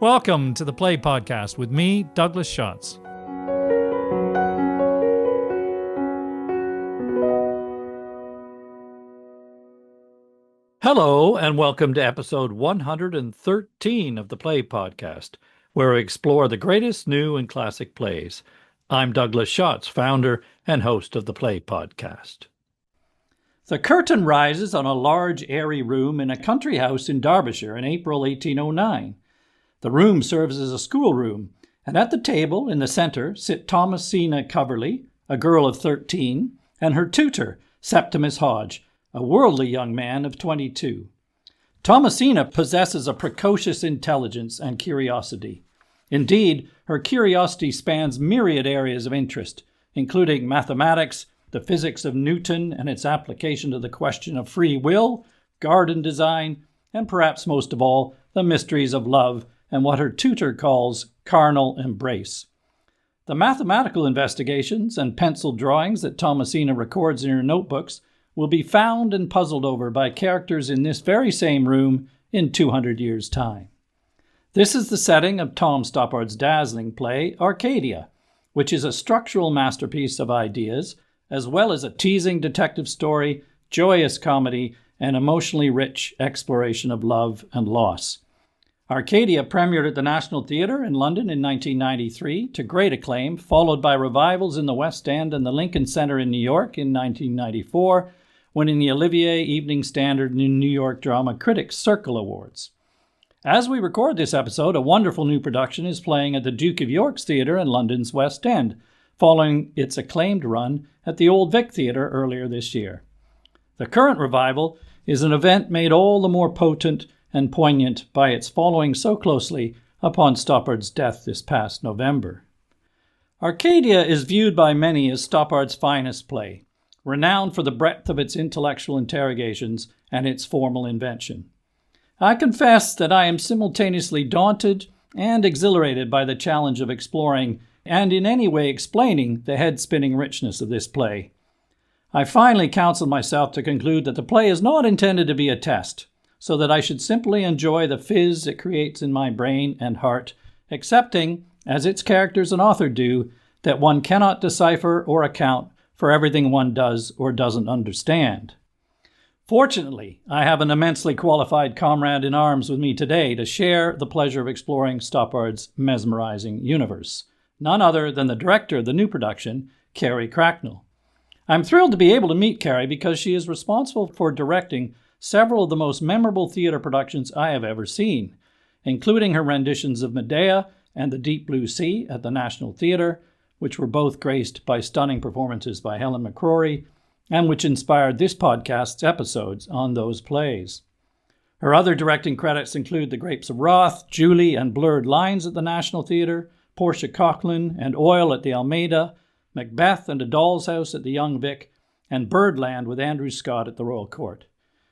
Welcome to the Play Podcast with me, Douglas Schatz. Hello, and welcome to episode 113 of the Play Podcast, where we explore the greatest new and classic plays. I'm Douglas Schatz, founder and host of the Play Podcast. The curtain rises on a large, airy room in a country house in Derbyshire in April 1809. The room serves as a schoolroom, and at the table in the centre sit Thomasina Coverley, a girl of 13, and her tutor, Septimus Hodge, a worldly young man of 22. Thomasina possesses a precocious intelligence and curiosity. Indeed, her curiosity spans myriad areas of interest, including mathematics, the physics of Newton and its application to the question of free will, garden design, and perhaps most of all, the mysteries of love and what her tutor calls carnal embrace. The mathematical investigations and pencil drawings that Thomasina records in her notebooks will be found and puzzled over by characters in this very same room in 200 years' time. This is the setting of Tom Stoppard's dazzling play, Arcadia, which is a structural masterpiece of ideas, as well as a teasing detective story, joyous comedy, and emotionally rich exploration of love and loss. Arcadia premiered at the National Theatre in London in 1993 to great acclaim, followed by revivals in the West End and the Lincoln Center in New York in 1994, winning the Olivier Evening Standard and New York Drama Critics Circle Awards. As we record this episode, a wonderful new production is playing at the Duke of York's Theatre in London's West End, following its acclaimed run at the Old Vic Theatre earlier this year. The current revival is an event made all the more potent and poignant by its following so closely upon Stoppard's death this past November. Arcadia is viewed by many as Stoppard's finest play, renowned for the breadth of its intellectual interrogations and its formal invention. I confess that I am simultaneously daunted and exhilarated by the challenge of exploring and in any way explaining the head-spinning richness of this play. I finally counseled myself to conclude that the play is not intended to be a test, so that I should simply enjoy the fizz it creates in my brain and heart, accepting, as its characters and author do, that one cannot decipher or account for everything one does or doesn't understand. Fortunately, I have an immensely qualified comrade in arms with me today to share the pleasure of exploring Stoppard's mesmerizing universe, none other than the director of the new production, Carrie Cracknell. I'm thrilled to be able to meet Carrie because she is responsible for directing several of the most memorable theater productions I have ever seen, including her renditions of Medea and The Deep Blue Sea at the National Theatre, which were both graced by stunning performances by Helen McCrory, and which inspired this podcast's episodes on those plays. Her other directing credits include The Grapes of Wrath, Julie and Blurred Lines at the National Theatre, Portia Coughlin and Oil at the Almeida, Macbeth and A Doll's House at the Young Vic, and Birdland with Andrew Scott at the Royal Court.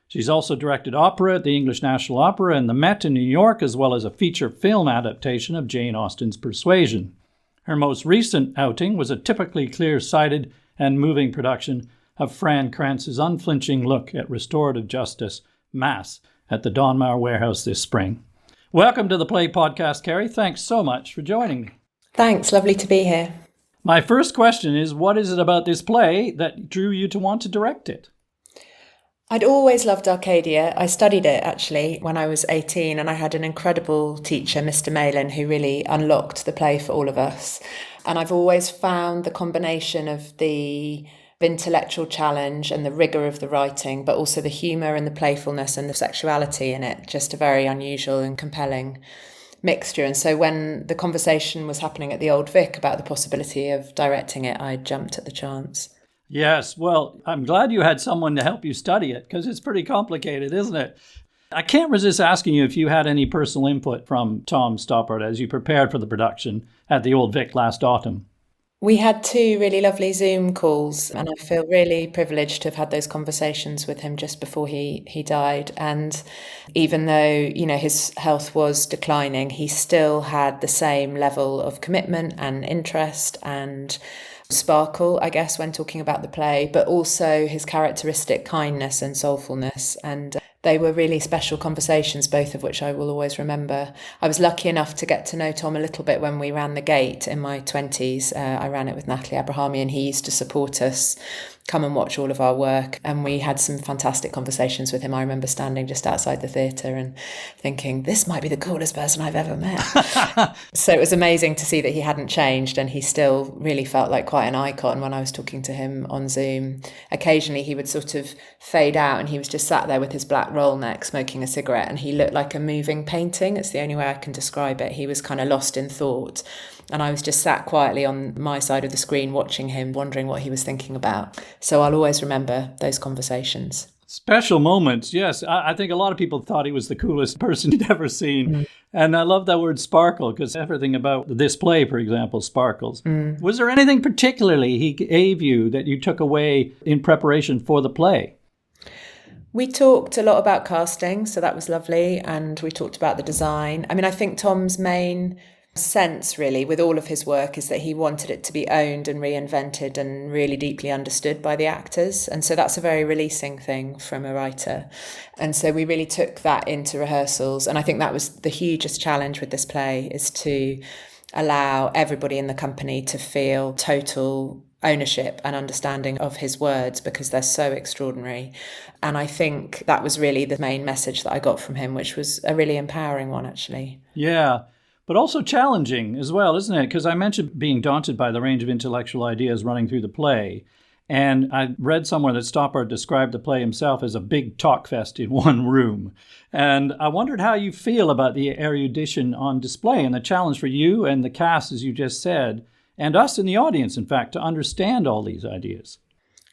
She's also directed opera at the English National Opera and the Met in New York, as well as a feature film adaptation of Jane Austen's Persuasion. Her most recent outing was a typically clear-sighted and moving production of Fran Kranz's unflinching look at restorative justice, Mass, at the Donmar Warehouse this spring. Welcome to the Play Podcast, Carrie. Thanks so much for joining me. Thanks. Lovely to be here. My first question is, what is it about this play that drew you to want to direct it? I'd always loved Arcadia. I studied it actually when I was 18, and I had an incredible teacher, Mr. Malin, who really unlocked the play for all of us. And I've always found the combination of the intellectual challenge and the rigour of the writing, but also the humour and the playfulness and the sexuality in it, just a very unusual and compelling mixture. And so when the conversation was happening at the Old Vic about the possibility of directing it, I jumped at the chance. Yes, well, I'm glad you had someone to help you study it, because it's pretty complicated, isn't it? I can't resist asking you if you had any personal input from Tom Stoppard as you prepared for the production at the Old Vic last autumn. We had 2 really lovely Zoom calls, and I feel really privileged to have had those conversations with him just before he died. And even though, his health was declining, he still had the same level of commitment and interest and sparkle, I guess, when talking about the play, but also his characteristic kindness and soulfulness. And They were really special conversations, both of which I will always remember. I was lucky enough to get to know Tom a little bit when we ran the gate in my 20s. I ran it with Natalie Abrahami, and he used to support us, come and watch all of our work. And we had some fantastic conversations with him. I remember standing just outside the theatre and thinking, this might be the coolest person I've ever met. So it was amazing to see that he hadn't changed, and he still really felt like quite an icon when I was talking to him on Zoom. Occasionally he would sort of fade out and he was just sat there with his black roll neck smoking a cigarette, and he looked like a moving painting. It's the only way I can describe it. He was kind of lost in thought, and I was just sat quietly on my side of the screen watching him, wondering what he was thinking about. So I'll always remember those conversations. Special moments, yes. I think a lot of people thought he was the coolest person you'd ever seen. Mm. And I love that word sparkle, because everything about this play, for example, sparkles. Mm. Was there anything particularly he gave you that you took away in preparation for the play? We talked a lot about casting, so that was lovely. And we talked about the design. I mean, I think Tom's main sense really with all of his work is that he wanted it to be owned and reinvented and really deeply understood by the actors, and so that's a very releasing thing from a writer. And so we really took that into rehearsals, and I think that was the hugest challenge with this play, is to allow everybody in the company to feel total ownership and understanding of his words, because they're so extraordinary. And I think that was really the main message that I got from him, which was a really empowering one, actually. Yeah. But also challenging as well, isn't it? Because I mentioned being daunted by the range of intellectual ideas running through the play. And I read somewhere that Stoppard described the play himself as a big talk fest in one room. And I wondered how you feel about the erudition on display and the challenge for you and the cast, as you just said, and us in the audience, in fact, to understand all these ideas.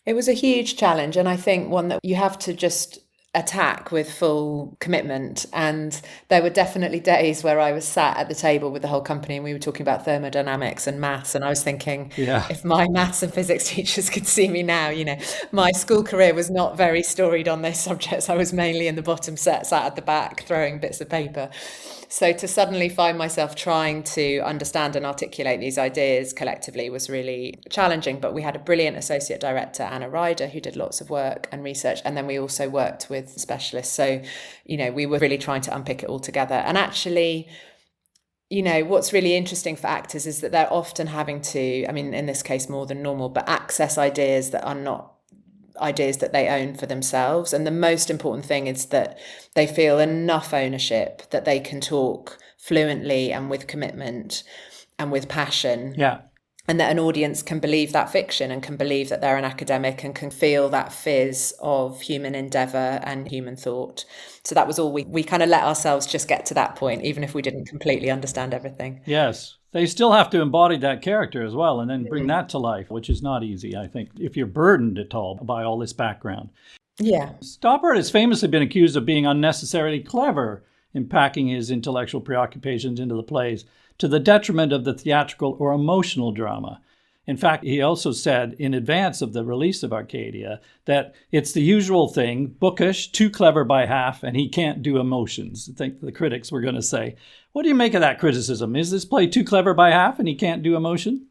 It was a huge challenge, and I think one that you have to just attack with full commitment. And there were definitely days where I was sat at the table with the whole company and we were talking about thermodynamics and maths, and I was thinking, if my maths and physics teachers could see me now, my school career was not very storied on those subjects. I was mainly in the bottom set, sat at the back throwing bits of paper. So to suddenly find myself trying to understand and articulate these ideas collectively was really challenging. But we had a brilliant associate director, Anna Ryder, who did lots of work and research. And then we also worked with specialists. So, we were really trying to unpick it all together. And actually, what's really interesting for actors is that they're often having to, in this case more than normal, but access ideas that are not ideas that they own for themselves. And the most important thing is that they feel enough ownership that they can talk fluently and with commitment and with passion. Yeah. And that an audience can believe that fiction and can believe that they're an academic and can feel that fizz of human endeavour and human thought. So that was all we kind of let ourselves just get to that point, even if we didn't completely understand everything. Yes. They still have to embody that character as well and then bring that to life, which is not easy, I think, if you're burdened at all by all this background. Yeah. Stoppard has famously been accused of being unnecessarily clever in packing his intellectual preoccupations into the plays to the detriment of the theatrical or emotional drama. In fact, he also said in advance of the release of Arcadia that it's the usual thing, bookish, too clever by half, and he can't do emotions, I think the critics were going to say. What do you make of that criticism? Is this play too clever by half and he can't do emotion?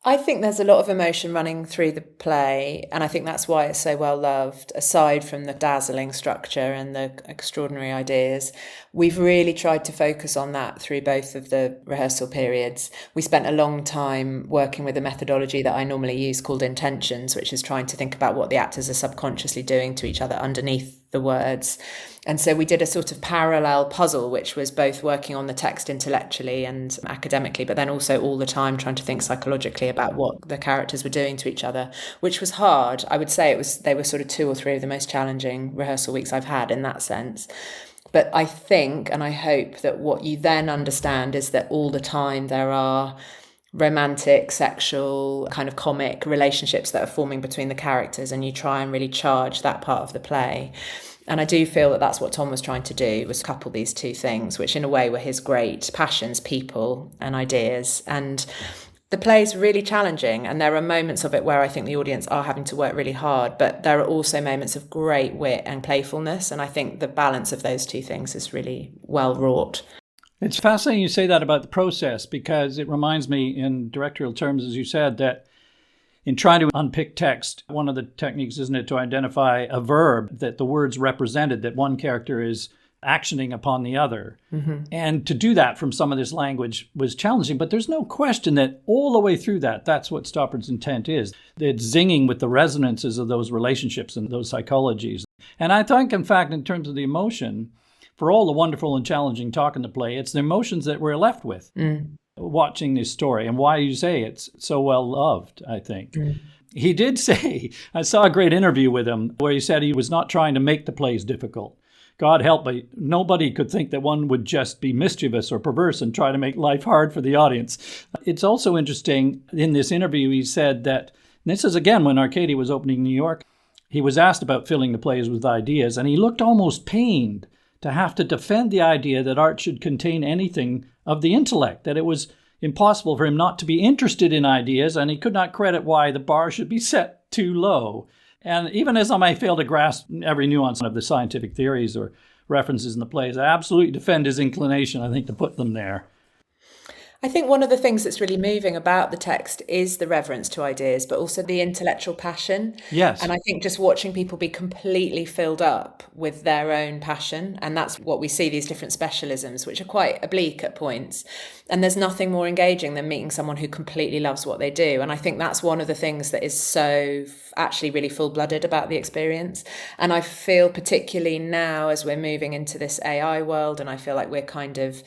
I think there's a lot of emotion running through the play, and I think that's why it's so well loved. Aside from the dazzling structure and the extraordinary ideas, we've really tried to focus on that through both of the rehearsal periods. We spent a long time working with a methodology that I normally use called intentions, which is trying to think about what the actors are subconsciously doing to each other underneath the words. And so we did a sort of parallel puzzle, which was both working on the text intellectually and academically, but then also all the time trying to think psychologically about what the characters were doing to each other, which was hard. I would say they were sort of 2 or 3 of the most challenging rehearsal weeks I've had in that sense. But I think, and I hope, that what you then understand is that all the time there are romantic, sexual, kind of comic relationships that are forming between the characters, and you try and really charge that part of the play. And I do feel that that's what Tom was trying to do, was couple these two things, which in a way were his great passions, people and ideas. And the play's really challenging, and there are moments of it where I think the audience are having to work really hard, but there are also moments of great wit and playfulness, and I think the balance of those two things is really well wrought. It's fascinating you say that about the process, because it reminds me in directorial terms, as you said, that in trying to unpick text, one of the techniques, isn't it, to identify a verb that the words represented, that one character is actioning upon the other. Mm-hmm. And to do that from some of this language was challenging, but there's no question that all the way through that, that's what Stoppard's intent is. It's zinging with the resonances of those relationships and those psychologies. And I think, in fact, in terms of the emotion, for all the wonderful and challenging talk in the play, it's the emotions that we're left with watching this story, and why you say it's so well loved, I think. He did say, I saw a great interview with him where he said he was not trying to make the plays difficult. God help me, nobody could think that one would just be mischievous or perverse and try to make life hard for the audience. It's also interesting, in this interview, he said that, and this is again when Arcadia was opening in New York, he was asked about filling the plays with ideas, and he looked almost pained to have to defend the idea that art should contain anything of the intellect, that it was impossible for him not to be interested in ideas, and he could not credit why the bar should be set too low. And even as I may fail to grasp every nuance of the scientific theories or references in the plays, I absolutely defend his inclination, I think, to put them there. I think one of the things that's really moving about the text is the reverence to ideas, but also the intellectual passion. Yes. And I think just watching people be completely filled up with their own passion, and that's what we see, these different specialisms, which are quite oblique at points. And there's nothing more engaging than meeting someone who completely loves what they do. And I think that's one of the things that is so actually really full-blooded about the experience. And I feel particularly now as we're moving into this AI world, and I feel like we're kind of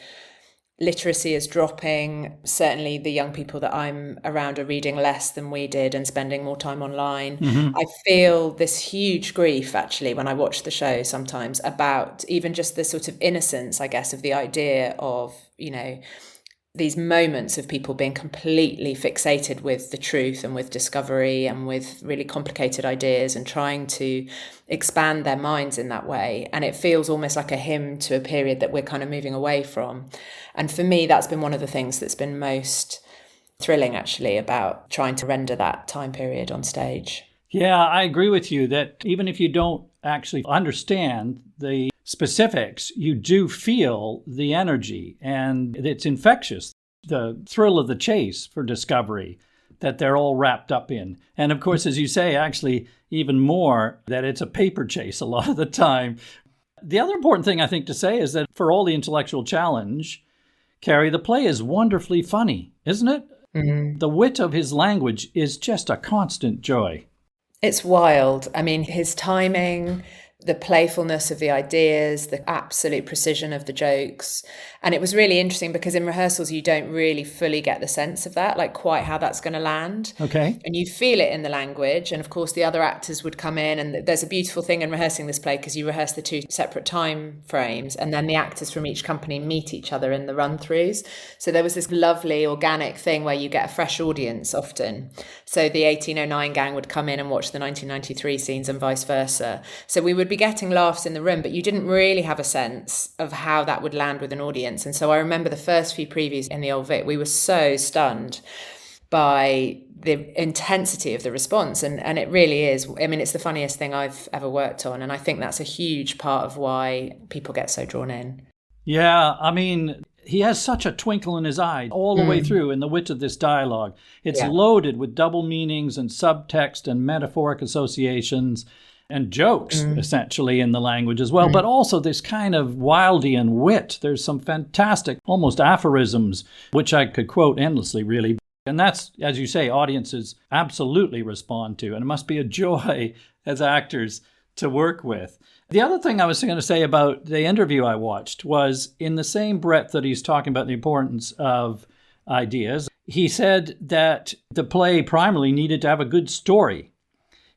literacy is dropping. Certainly the young people that I'm around are reading less than we did and spending more time online. I feel this huge grief actually when I watch the show sometimes about even just the sort of innocence, I guess, of the idea of, you know, these moments of people being completely fixated with the truth and with discovery and with really complicated ideas and trying to expand their minds in that way. And it feels almost like a hymn to a period that we're kind of moving away from. And for me, that's been one of the things that's been most thrilling, actually, about trying to render that time period on stage. Yeah, I agree with you that even if you don't actually understand the specifics, you do feel the energy, and it's infectious, the thrill of the chase for discovery that they're all wrapped up in. And of course, as you say, actually even more that it's a paper chase a lot of the time. The other important thing I think to say is that for all the intellectual challenge, Carrie, the play is wonderfully funny, isn't it? The wit of his language is just a constant joy. It's wild. I mean, his timing, the playfulness of the ideas, the absolute precision of the jokes. And it was really interesting because in rehearsals, you don't really fully get the sense of that, like quite how that's going to land. Okay. And you feel it in the language. And of course, the other actors would come in. And there's a beautiful thing in rehearsing this play because you rehearse the two separate time frames. And then the actors from each company meet each other in the run-throughs. So there was this lovely organic thing where you get a fresh audience often. So the 1809 gang would come in and watch the 1993 scenes and vice versa. So we would be getting laughs in the room, but you didn't really have a sense of how that would land with an audience. And so I remember the first few previews in the Old Vic, we were so stunned by the intensity of the response. And it really is. I mean, it's the funniest thing I've ever worked on. And I think that's a huge part of why people get so drawn in. Yeah, I mean, he has such a twinkle in his eye all the way through in the wit of this dialogue. It's loaded with double meanings and subtext and metaphoric associations and jokes, essentially, in the language as well, but also this kind of Wildian wit. There's some fantastic, almost aphorisms, which I could quote endlessly, really. And that's, as you say, audiences absolutely respond to, and it must be a joy as actors to work with. The other thing I was going to say about the interview I watched was, in the same breath that he's talking about the importance of ideas, he said that the play primarily needed to have a good story.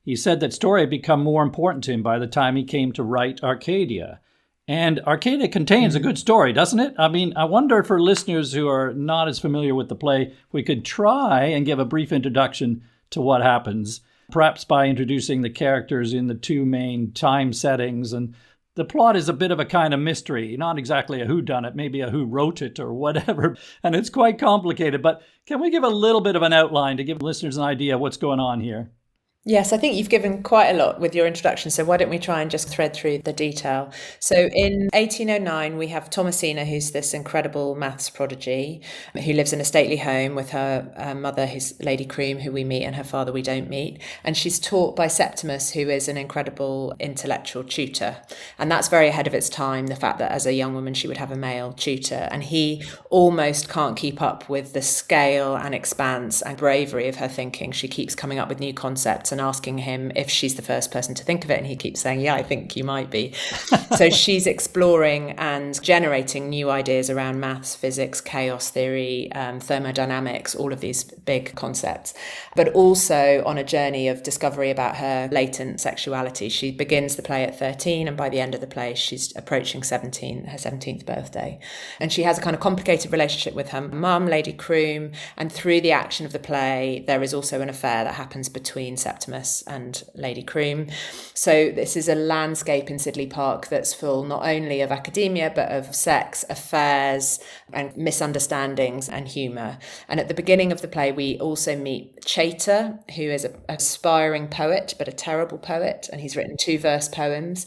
He said that story had become more important to him by the time he came to write Arcadia. And Arcadia contains a good story, doesn't it? I mean, I wonder for listeners who are not as familiar with the play, we could try and give a brief introduction to what happens, perhaps by introducing the characters in the two main time settings. And the plot is a bit of a kind of mystery, not exactly a whodunit, maybe a who wrote it or whatever. And it's quite complicated. But can we give a little bit of an outline to give listeners an idea of what's going on here? Yes, I think you've given quite a lot with your introduction, so why don't we try and just thread through the detail? So in 1809, we have Thomasina, who's this incredible maths prodigy, who lives in a stately home with her mother, who's Lady Croom, who we meet, and her father we don't meet. And she's taught by Septimus, who is an incredible intellectual tutor. And that's very ahead of its time, the fact that as a young woman, she would have a male tutor. And he almost can't keep up with the scale and expanse and bravery of her thinking. She keeps coming up with new concepts and asking him if she's the first person to think of it. And he keeps saying, yeah, I think you might be. So she's exploring and generating new ideas around maths, physics, chaos theory, thermodynamics, all of these big concepts, but also on a journey of discovery about her latent sexuality. She begins the play at 13, and by the end of the play, she's approaching 17, her 17th birthday. And she has a kind of complicated relationship with her mum, Lady Croom, and through the action of the play, there is also an affair that happens between Septimus and Lady Croom. So this is a landscape in Sidley Park that's full not only of academia, but of sex, affairs, and misunderstandings and humour. And at the beginning of the play, we also meet Chater, who is an aspiring poet, but a terrible poet, and he's written 2 verse poems.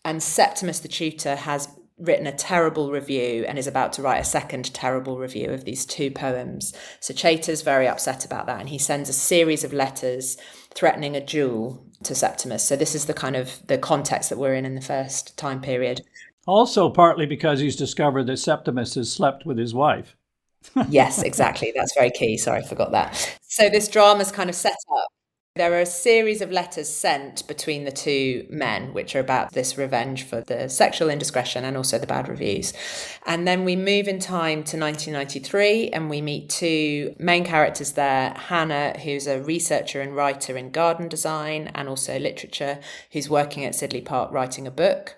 And Septimus the tutor has written a terrible review and is about to write a second terrible review of these 2 poems. So Chater's very upset about that, and he sends a series of letters threatening a duel to Septimus. So this is the kind of the context that we're in the first time period. Also, partly because he's discovered that Septimus has slept with his wife. Yes, exactly. That's very key. Sorry, I forgot that. So this drama's kind of set up. There are a series of letters sent between the 2 men, which are about this revenge for the sexual indiscretion and also the bad reviews. And then we move in time to 1993 and we meet 2 main characters there. Hannah, who's a researcher and writer in garden design and also literature, who's working at Sidley Park writing a book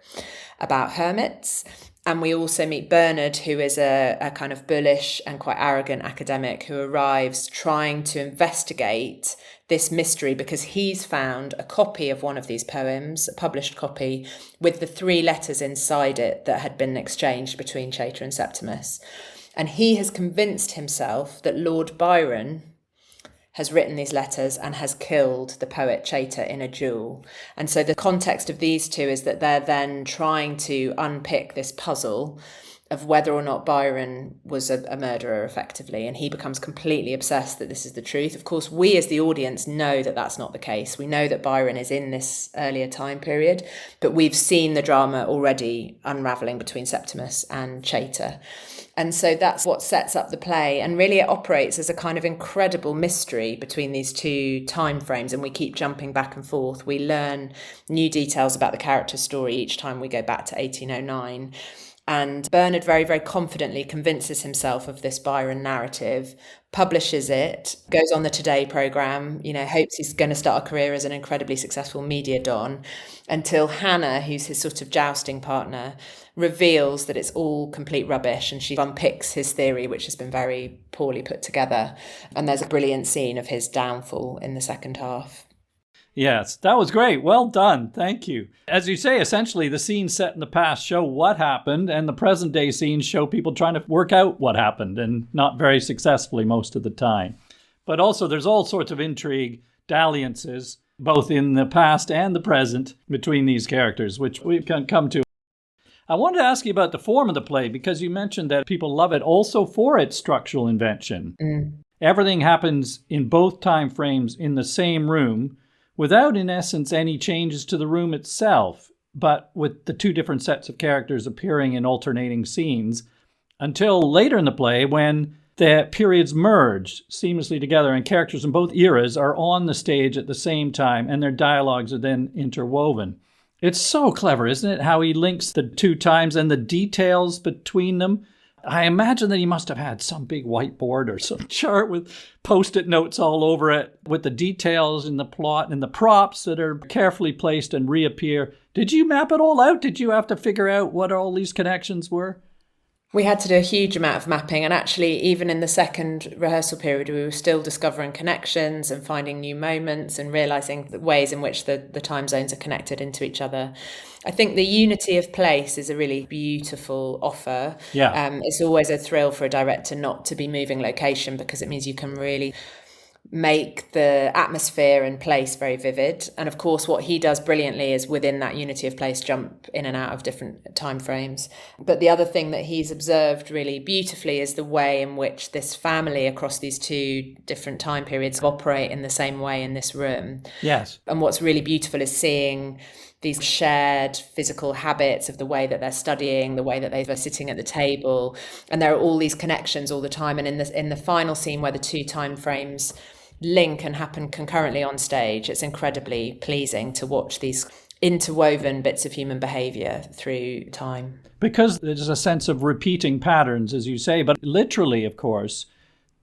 about hermits. And we also meet Bernard, who is a kind of bullish and quite arrogant academic who arrives trying to investigate this mystery because he's found a copy of one of these poems, a published copy, with the 3 letters inside it that had been exchanged between Chater and Septimus. And he has convinced himself that Lord Byron has written these letters and has killed the poet Chater in a duel. And so the context of these 2 is that they're then trying to unpick this puzzle of whether or not Byron was a murderer effectively, and he becomes completely obsessed that this is the truth. Of course, we as the audience know that that's not the case. We know that Byron is in this earlier time period, but we've seen the drama already unravelling between Septimus and Chater. And so that's what sets up the play. And really it operates as a kind of incredible mystery between these 2 time frames. And we keep jumping back and forth. We learn new details about the character's story each time we go back to 1809. And Bernard very, very confidently convinces himself of this Byron narrative, publishes it, goes on the Today programme, hopes he's going to start a career as an incredibly successful media don, until Hannah, who's his sort of jousting partner, reveals that it's all complete rubbish, and she unpicks his theory, which has been very poorly put together. And there's a brilliant scene of his downfall in the second half. Yes, that was great. Well done. Thank you. As you say, essentially, the scenes set in the past show what happened, and the present day scenes show people trying to work out what happened, and not very successfully most of the time. But also, there's all sorts of intrigue, dalliances, both in the past and the present between these characters, which we can come to. I wanted to ask you about the form of the play, because you mentioned that people love it also for its structural invention. Everything happens in both time frames in the same room, without, in essence, any changes to the room itself, but with the 2 different sets of characters appearing in alternating scenes, until later in the play when the periods merge seamlessly together and characters in both eras are on the stage at the same time and their dialogues are then interwoven. It's so clever, isn't it, how he links the 2 times and the details between them. I imagine that he must have had some big whiteboard or some chart with Post-it notes all over it with the details in the plot and the props that are carefully placed and reappear. Did you map it all out? Did you have to figure out what all these connections were? We had to do a huge amount of mapping, and actually even in the second rehearsal period we were still discovering connections and finding new moments and realising the ways in which the time zones are connected into each other. I think the unity of place is a really beautiful offer. Yeah. It's always a thrill for a director not to be moving location, because it means you can really make the atmosphere and place very vivid. And of course, what he does brilliantly is within that unity of place jump in and out of different time frames. But the other thing that he's observed really beautifully is the way in which this family across these two different time periods operate in the same way in this room. Yes. And what's really beautiful is seeing these shared physical habits of the way that they're studying, the way that they're sitting at the table. And there are all these connections all the time. And in the final scene where the two time frames link and happen concurrently on stage, it's incredibly pleasing to watch these interwoven bits of human behavior through time. Because there's a sense of repeating patterns, as you say, but literally, of course,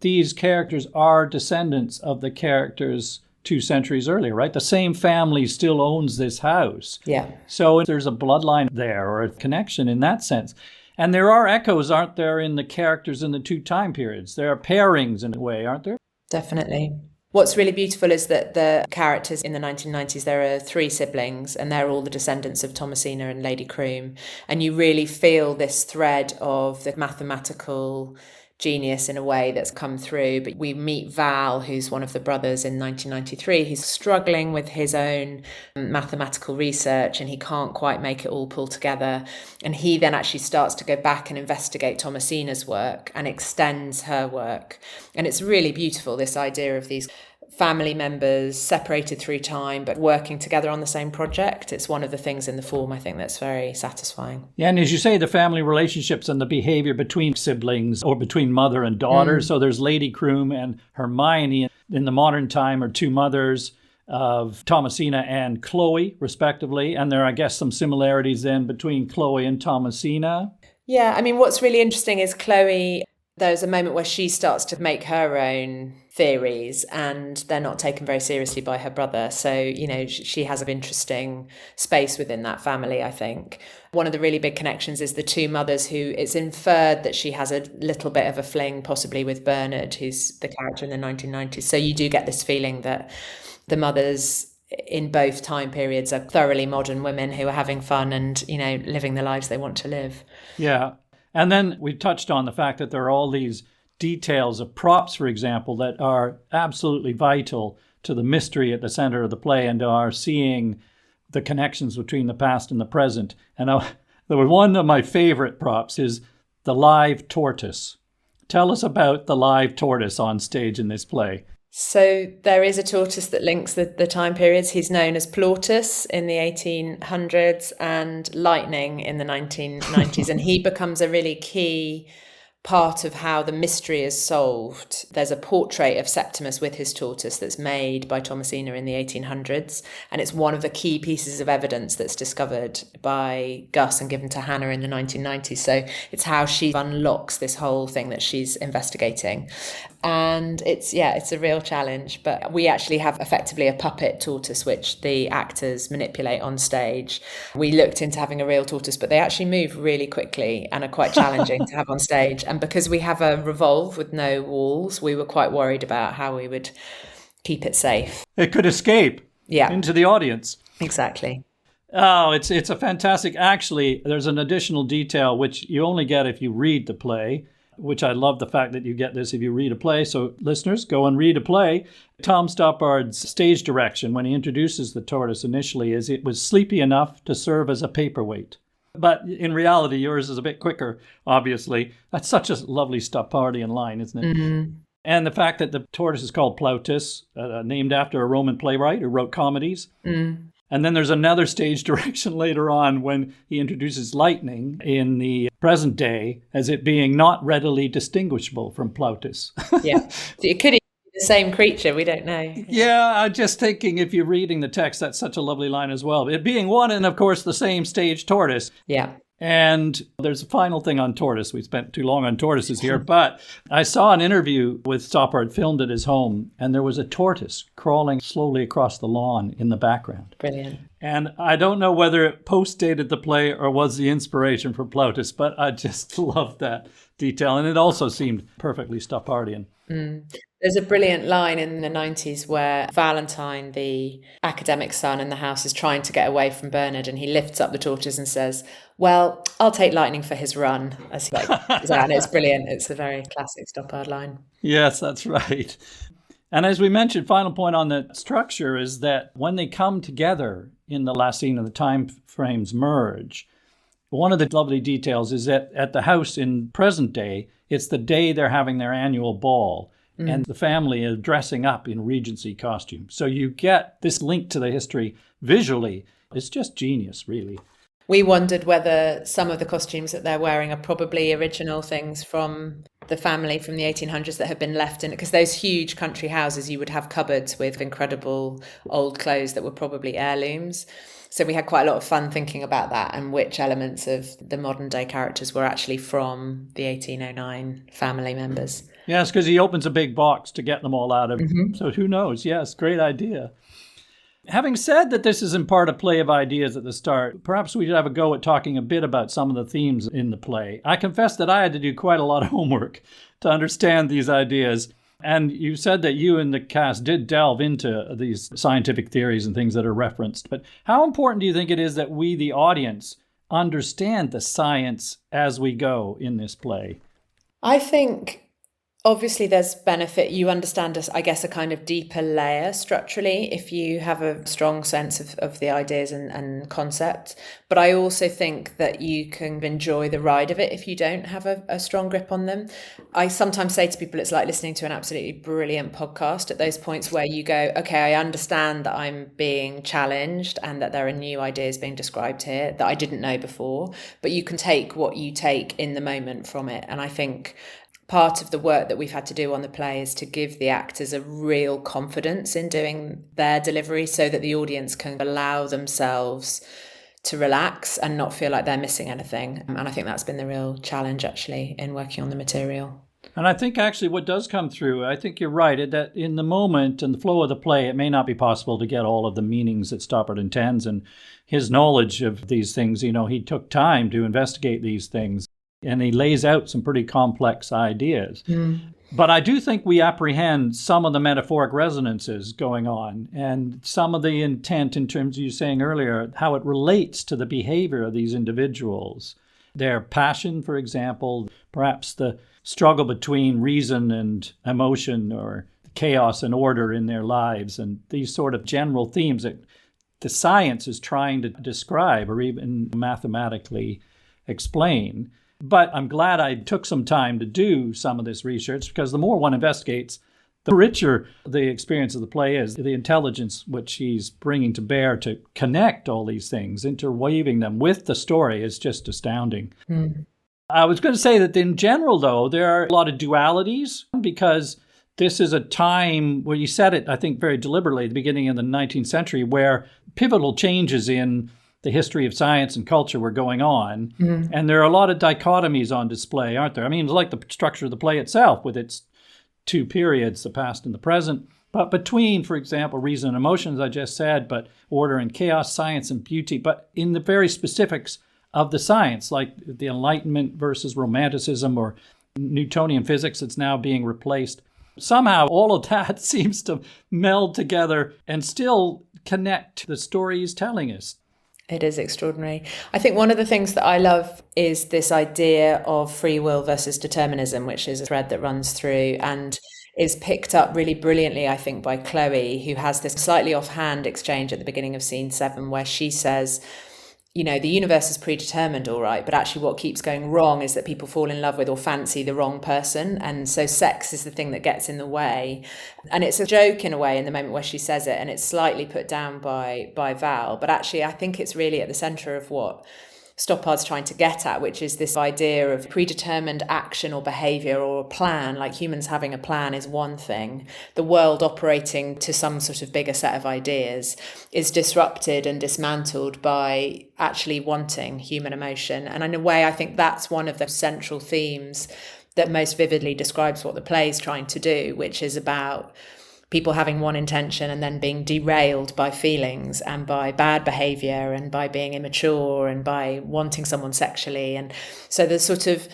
these characters are descendants of the characters 2 centuries earlier, right? The same family still owns this house. Yeah. So there's a bloodline there, or a connection in that sense. And there are echoes, aren't there, in the characters in the 2 time periods? There are pairings in a way, aren't there? Definitely. What's really beautiful is that the characters in the 1990s, there are 3 siblings, and they're all the descendants of Thomasina and Lady Croom. And you really feel this thread of the mathematical genius in a way that's come through. But we meet Val, who's one of the brothers in 1993. He's struggling with his own mathematical research and he can't quite make it all pull together. And he then actually starts to go back and investigate Thomasina's work and extends her work. And it's really beautiful, this idea of these family members separated through time but working together on the same project. It's one of the things in the form, I think, that's very satisfying. Yeah, and as you say, the family relationships and the behavior between siblings or between mother and daughter. So there's Lady Croom and Hermione in the modern time are 2 mothers of Thomasina and Chloe, respectively. And there are, I guess, some similarities then between Chloe and Thomasina. Yeah, I mean, what's really interesting is Chloe, there's a moment where she starts to make her own theories and they're not taken very seriously by her brother. So, you know, she has an interesting space within that family, I think. One of the really big connections is the 2 mothers who it's inferred that she has a little bit of a fling possibly with Bernard, who's the character in the 1990s. So you do get this feeling that the mothers in both time periods are thoroughly modern women who are having fun and, you know, living the lives they want to live. Yeah. And then we touched on the fact that there are all these details of props, for example, that are absolutely vital to the mystery at the center of the play and are seeing the connections between the past and the present. And one of my favorite props is the live tortoise. Tell us about the live tortoise on stage in this play. So there is a tortoise that links the time periods. He's known as Plautus in the 1800s and Lightning in the 1990s. And he becomes a really key part of how the mystery is solved. There's a portrait of Septimus with his tortoise that's made by Thomasina in the 1800s. And it's one of the key pieces of evidence that's discovered by Gus and given to Hannah in the 1990s. So it's how she unlocks this whole thing that she's investigating. And it's a real challenge. But we actually have effectively a puppet tortoise, which the actors manipulate on stage. We looked into having a real tortoise, but they actually move really quickly and are quite challenging to have on stage. And because we have a revolve with no walls, we were quite worried about how we would keep it safe. It could escape into the audience. Exactly. Oh, it's a fantastic... Actually, there's an additional detail which you only get if you read the play, which I love the fact that you get this if you read a play. So listeners, go and read a play. Tom Stoppard's stage direction when he introduces the tortoise initially is it was sleepy enough to serve as a paperweight. But in reality, yours is a bit quicker, obviously. That's such a lovely Stoppardian line, isn't it? Mm-hmm. And the fact that the tortoise is called Plautus, named after a Roman playwright who wrote comedies. Mm. And then there's another stage direction later on when he introduces lightning in the present day as it being not readily distinguishable from Plautus. Yeah, it could be the same creature, we don't know. Yeah, I'm just thinking if you're reading the text, that's such a lovely line as well. It being one and, of course, the same stage tortoise. Yeah. And there's a final thing on tortoise. We spent too long on tortoises here, but I saw an interview with Stoppard filmed at his home, and there was a tortoise crawling slowly across the lawn in the background. Brilliant. And I don't know whether it post-dated the play or was the inspiration for Plautus, but I just loved that detail. And it also seemed perfectly Stoppardian. Mm. There's a brilliant line in the 90s where Valentine, the academic son in the house, is trying to get away from Bernard, and he lifts up the tortoise and says, "Well, I'll take Lightning for his run." As he and it's brilliant. It's a very classic Stoppard line. Yes, that's right. And as we mentioned, final point on the structure is that when they come together in the last scene and the time frames merge, one of the lovely details is that at the house in present day, it's the day they're having their annual ball. And the family is dressing up in Regency costumes. So you get this link to the history visually. It's just genius, really. We wondered whether some of the costumes that they're wearing are probably original things from the family from the 1800s that have been left in it. Because those huge country houses, you would have cupboards with incredible old clothes that were probably heirlooms. So we had quite a lot of fun thinking about that and which elements of the modern day characters were actually from the 1809 family members. Yes, because he opens a big box to get them all out of. So who knows? Yes, great idea. Having said that this is in part a play of ideas at the start, perhaps we should have a go at talking a bit about some of the themes in the play. I confess that I had to do quite a lot of homework to understand these ideas. And you said that you and the cast did delve into these scientific theories and things that are referenced. But how important do you think it is that we, the audience, understand the science as we go in this play? I think obviously there's benefit. You understand, I guess, a kind of deeper layer structurally if you have a strong sense of the ideas and concepts. But I also think that you can enjoy the ride of it if you don't have a strong grip on them. I sometimes say to people it's like listening to an absolutely brilliant podcast at those points where you go, okay, I understand that I'm being challenged and that there are new ideas being described here that I didn't know before, but you can take what you take in the moment from it. And I think part of the work that we've had to do on the play is to give the actors a real confidence in doing their delivery so that the audience can allow themselves to relax and not feel like they're missing anything. And I think that's been the real challenge actually in working on the material. And I think actually what does come through, I think you're right, that in the moment and the flow of the play, it may not be possible to get all of the meanings that Stoppard intends. And his knowledge of these things, he took time to investigate these things. And he lays out some pretty complex ideas. But I do think we apprehend some of the metaphoric resonances going on and some of the intent in terms of you saying earlier, how it relates to the behavior of these individuals. Their passion, for example, perhaps the struggle between reason and emotion or chaos and order in their lives, and these sort of general themes that the science is trying to describe or even mathematically explain. But I'm glad I took some time to do some of this research because the more one investigates, the richer the experience of the play is. The intelligence which he's bringing to bear to connect all these things, interweaving them with the story is just astounding. I was going to say that in general, though, there are a lot of dualities because this is a time where you said it, I think, very deliberately at the beginning of the 19th century where pivotal changes in the history of science and culture were going on. And there are a lot of dichotomies on display, aren't there? I mean, it's like the structure of the play itself with its two periods, the past and the present. But between, for example, reason and emotion, as I just said, but order and chaos, science and beauty, but in the very specifics of the science, like the Enlightenment versus Romanticism or Newtonian physics that's now being replaced. Somehow all of that seems to meld together and still connect the story he's telling us. It is extraordinary. I think one of the things that I love is this idea of free will versus determinism, which is a thread that runs through and is picked up really brilliantly, I think, by Chloe, who has this slightly offhand exchange at the beginning of scene 7 where she says, the universe is predetermined, all right, but actually what keeps going wrong is that people fall in love with or fancy the wrong person. And so sex is the thing that gets in the way. And it's a joke in a way in the moment where she says it, and it's slightly put down by Val. But actually, I think it's really at the centre of what Stoppard's trying to get at, which is this idea of predetermined action or behaviour or a plan, like humans having a plan is one thing. The world operating to some sort of bigger set of ideas is disrupted and dismantled by actually wanting human emotion. And in a way, I think that's one of the central themes that most vividly describes what the play is trying to do, which is about people having one intention and then being derailed by feelings and by bad behaviour and by being immature and by wanting someone sexually. And so there's sort of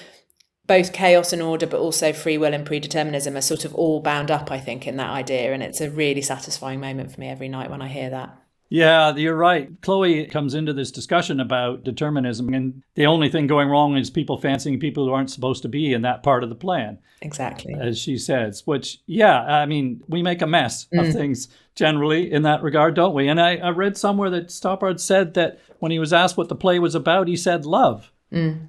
both chaos and order, but also free will and predeterminism are sort of all bound up, I think, in that idea. And it's a really satisfying moment for me every night when I hear that. Yeah, you're right. Chloe comes into this discussion about determinism, and the only thing going wrong is people fancying people who aren't supposed to be in that part of the plan, Exactly. as she says, which, yeah, I mean, we make a mess of things generally in that regard, don't we? And I read somewhere that Stoppard said that when he was asked what the play was about, he said love,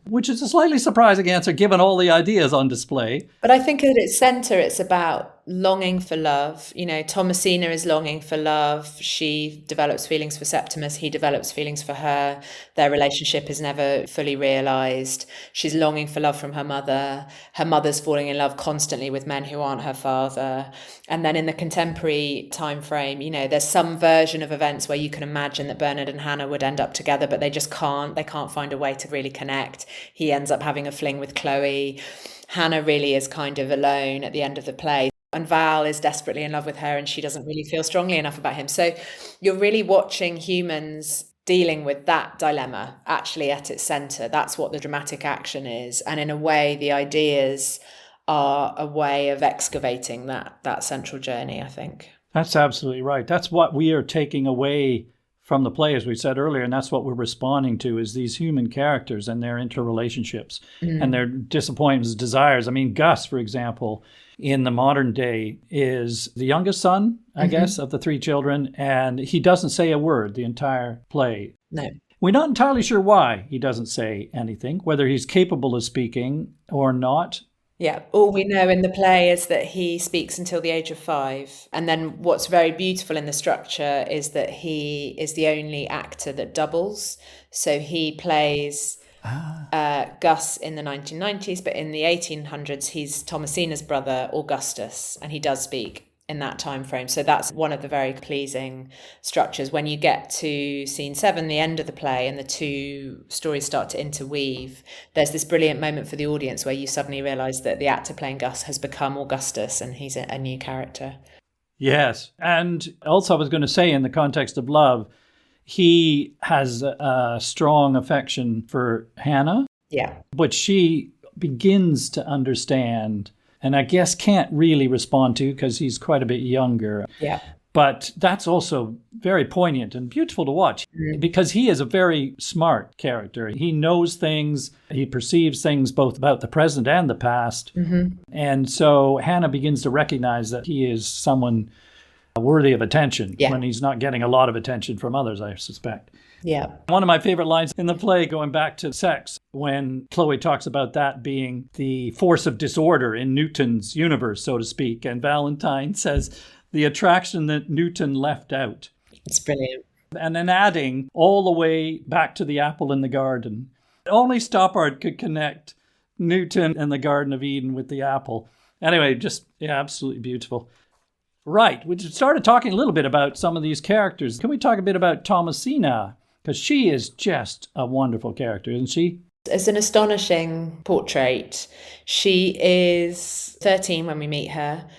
which is a slightly surprising answer given all the ideas on display. But I think at its centre, it's about longing for love. You know, Thomasina is longing for love. She develops feelings for Septimus. He develops feelings for her. Their relationship is never fully realised. She's longing for love from her mother. Her mother's falling in love constantly with men who aren't her father. And then in the contemporary time frame, you know, there's some version of events where you can imagine that Bernard and Hannah would end up together, but they just can't. They can't find a way to really connect. He ends up having a fling with Chloe. Hannah really is kind of alone at the end of the play. And Val is desperately in love with her and she doesn't really feel strongly enough about him. So you're really watching humans dealing with that dilemma actually at its centre. That's what the dramatic action is. And in a way, the ideas are a way of excavating that central journey, I think. That's absolutely right. That's what we are taking away from the play, as we said earlier, and that's what we're responding to, is these human characters and their interrelationships and their disappointments, desires. I mean, Gus, for example, in the modern day is the youngest son, I guess, of the three children, and he doesn't say a word the entire play. No. We're not entirely sure why he doesn't say anything, whether he's capable of speaking or not. Yeah, all we know in the play is that he speaks until the age of 5. And then what's very beautiful in the structure is that he is the only actor that doubles. So he plays Gus in the 1990s, but in the 1800s, he's Thomasina's brother, Augustus, and he does speak in that time frame. So that's one of the very pleasing structures. When you get to scene 7, the end of the play, and the two stories start to interweave, there's this brilliant moment for the audience where you suddenly realise that the actor playing Gus has become Augustus and he's a new character. Yes. And also I was going to say, in the context of love, he has a strong affection for Hannah. Yeah. Which she begins to understand, and I guess can't really respond to because he's quite a bit younger. Yeah. But that's also very poignant and beautiful to watch because he is a very smart character. He knows things, he perceives things both about the present and the past. And so Hannah begins to recognize that he is someone worthy of attention when he's not getting a lot of attention from others, I suspect. Yeah. One of my favorite lines in the play, going back to sex, when Chloe talks about that being the force of disorder in Newton's universe, so to speak, and Valentine says the attraction that Newton left out. It's brilliant. And then adding all the way back to the apple in the garden. Only Stoppard could connect Newton and the Garden of Eden with the apple. Anyway, just absolutely beautiful. Right, we started talking a little bit about some of these characters. Can we talk a bit about Thomasina? Because she is just a wonderful character, isn't she? It's an astonishing portrait. She is 13 when we meet her.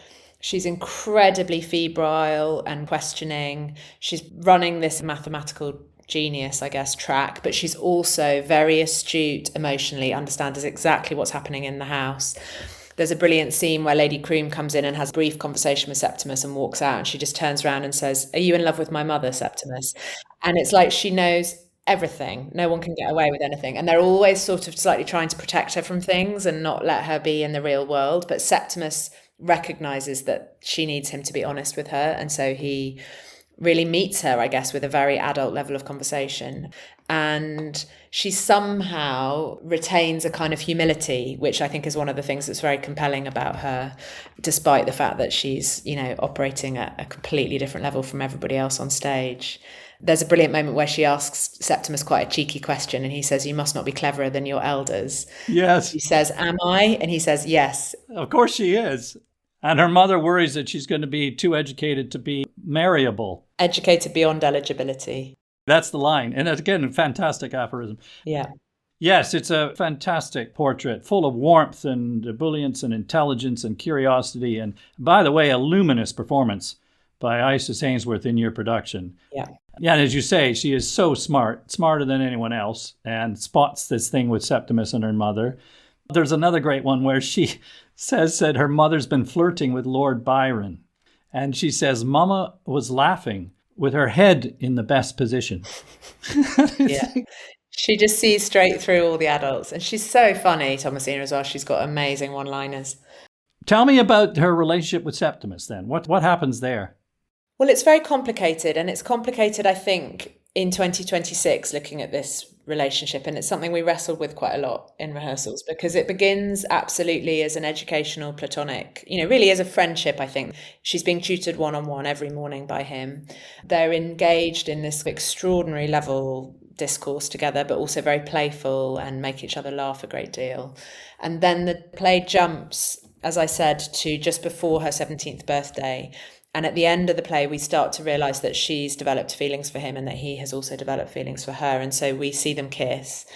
She's incredibly febrile and questioning. She's running this mathematical genius, I guess, track, but she's also very astute emotionally, understands exactly what's happening in the house. There's a brilliant scene where Lady Croom comes in and has a brief conversation with Septimus and walks out, and she just turns around and says, "Are you in love with my mother, Septimus?" And it's like she knows everything. No one can get away with anything. And they're always sort of slightly trying to protect her from things and not let her be in the real world. But Septimus recognizes that she needs him to be honest with her. And so he really meets her, I guess, with a very adult level of conversation. And she somehow retains a kind of humility, which I think is one of the things that's very compelling about her, despite the fact that she's, you know, operating at a completely different level from everybody else on stage. There's a brilliant moment where she asks Septimus quite a cheeky question, and he says, "You must not be cleverer than your elders." Yes. She says, "Am I?" And he says, "Yes." Of course she is. And her mother worries that she's going to be too educated to be marriable. Educated beyond eligibility. That's the line. And again, a fantastic aphorism. Yeah. Yes, it's a fantastic portrait, full of warmth and ebullience and intelligence and curiosity. And by the way, a luminous performance by Isis Ainsworth in your production. Yeah. Yeah, and as you say, she is so smart, smarter than anyone else, and spots this thing with Septimus and her mother. There's another great one where she says that her mother's been flirting with Lord Byron. And she says, "Mama was laughing with her head in the best position. Yeah. She just sees straight through all the adults. And she's so funny, Thomasina, as well. She's got amazing one-liners. Tell me about her relationship with Septimus then. What happens there? Well, it's very complicated. And it's complicated, I think, in 2026, looking at this relationship. And it's something we wrestled with quite a lot in rehearsals, because it begins absolutely as an educational platonic, really as a friendship, I think. She's being tutored one-on-one every morning by him. They're engaged in this extraordinary level discourse together, but also very playful and make each other laugh a great deal. And then the play jumps, as I said, to just before her 17th birthday. And at the end of the play, we start to realise that she's developed feelings for him and that he has also developed feelings for her. And so we see them kiss.